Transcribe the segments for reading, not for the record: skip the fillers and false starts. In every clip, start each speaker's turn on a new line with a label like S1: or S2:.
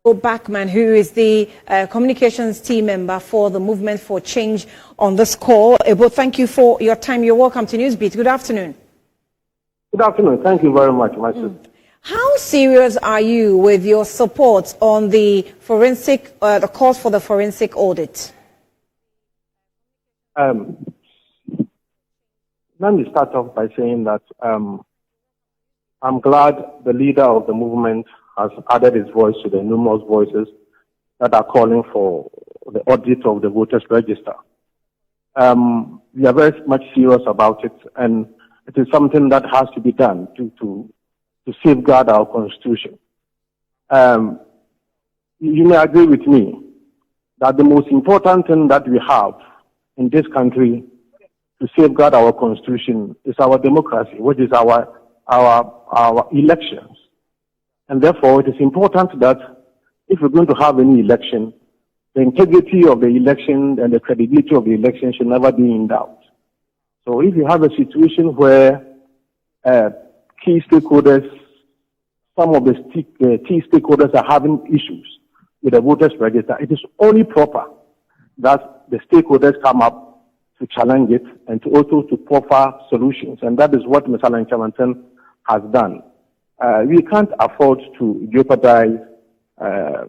S1: Ebo Buckman, who is the communications team member for the Movement for Change on this call. Ebo, thank you for your time. You're welcome to Newsbeat. Good afternoon.
S2: Good afternoon. Thank you very much, my sister.
S1: How serious are you with your support on the forensic, the calls for the forensic audit?
S2: Let me start off by saying that I'm glad the leader of the movement has added his voice to the numerous voices that are calling for the audit of the voters register. We are very much serious about it, and it is something that has to be done to safeguard our constitution. You may agree with me that the most important thing that we have in this country to safeguard our constitution is our democracy, which is our elections. And therefore, it is important that if we're going to have any election, the integrity of the election and the credibility of the election should never be in doubt. So if you have a situation where key stakeholders, some of the key stakeholders are having issues with the voters register, it is only proper that the stakeholders come up to challenge it and to also to proffer solutions. And that is what Mr. Lanchamanton has done. We can't afford to jeopardize the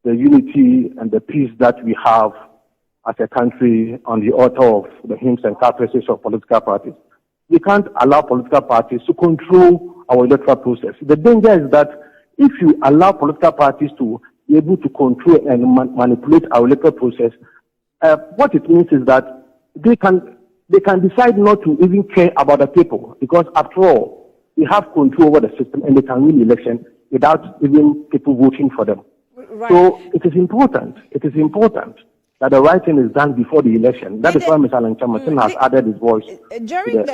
S2: unity and the peace that we have as a country on the altar of the hymns and caprices of political parties. We can't allow political parties to control our electoral process. The danger is that if you allow political parties to be able to control and manipulate our electoral process, what it means is that they can decide not to even care about the people, because after all, they have control over the system and they can win the election without even people voting for them.
S1: Right.
S2: So it is important that the right thing is done before the election. That is why Mr. Lanchamanton has added his voice to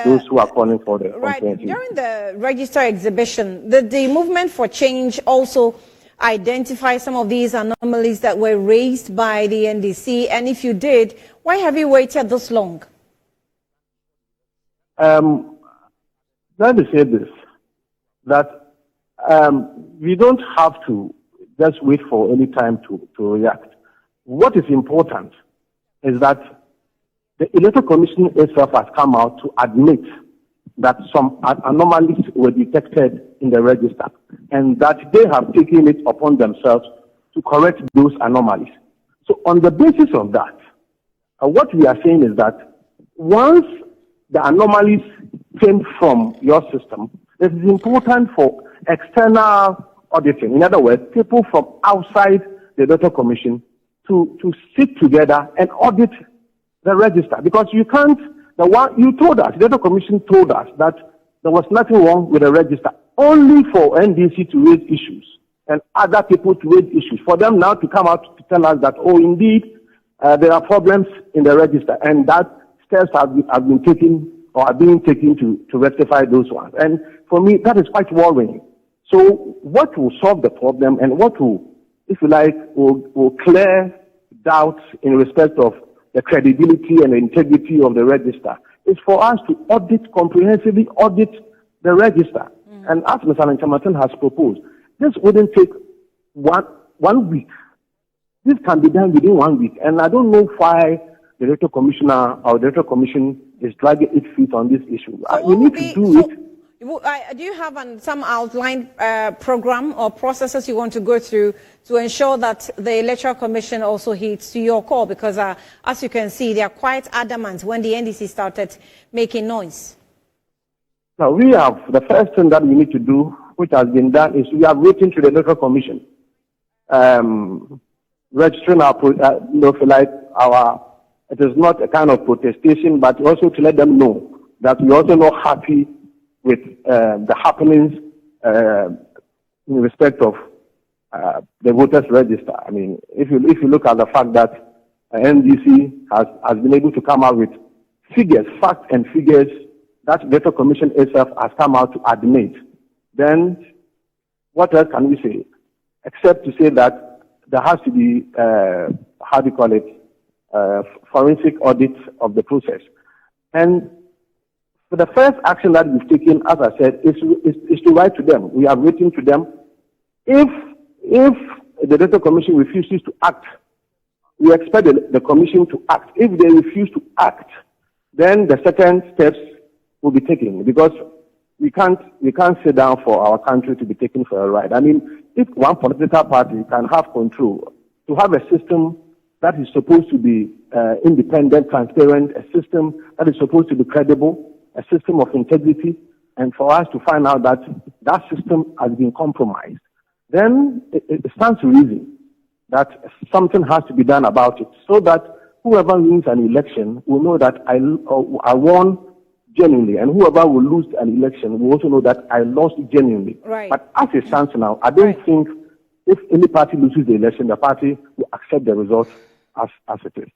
S2: those who are calling for the comprehensive.
S1: During the register exhibition, the Movement for Change also identify some of these anomalies that were raised by the NDC? And if you did, why have you waited this long?
S2: Let me say this, that we don't have to just wait for any time to react. What is important is that the Electoral Commission itself has come out to admit that some anomalies were detected in the register and that they have taken it upon themselves to correct those anomalies. So on the basis of that, what we are saying is that once the anomalies came from your system, it is important for external auditing. In other words, people from outside the Electoral Commission to sit together and audit the register, because you can't. The Electoral Commission told us that there was nothing wrong with the register, only for NDC to raise issues and other people to raise issues. For them now to come out to tell us that, oh, indeed, there are problems in the register, and that steps have been taken or are being taken to rectify those ones. And for me, that is quite worrying. So what will solve the problem and what will, if you like, will clear doubts in respect of the credibility and the integrity of the register is for us to comprehensively audit the register. And as Mr. Lanchamanton has proposed, this wouldn't take one week. This can be done within 1 week. And I don't know why the Electoral Commissioner or the Electoral Commission is dragging its feet on this issue.
S1: So
S2: we need to do it.
S1: Do you have some outlined program or processes you want to go through to ensure that the Electoral Commission also heeds to your call? Because as you can see, they are quite adamant when the NDC started making noise.
S2: Now, we have the first thing that we need to do, which has been done, is we have written to the Electoral Commission, registering it is not a kind of protestation, but also to let them know that we also not happy with the happenings in respect of the voters register. I mean, if you look at the fact that NDC has been able to come out with figures, facts and figures that the Electoral Commission itself has come out to admit, then what else can we say? Except to say that there has to be, forensic audit of the process. And so the first action that we've taken, as I said, is to write to them. We have written to them. If the Electoral Commission refuses to act, we expect the Commission to act. If they refuse to act, then the second steps will be taken, because we can't sit down for our country to be taken for a ride. I mean, if one political party can have control, to have a system that is supposed to be independent, transparent, a system that is supposed to be credible, a system of integrity, and for us to find out that that system has been compromised, then it stands to reason that something has to be done about it, so that whoever wins an election will know that I won genuinely, and whoever will lose an election will also know that I lost genuinely.
S1: Right.
S2: But as it stands now, I don't think if any party loses the election, the party will accept the result as it is.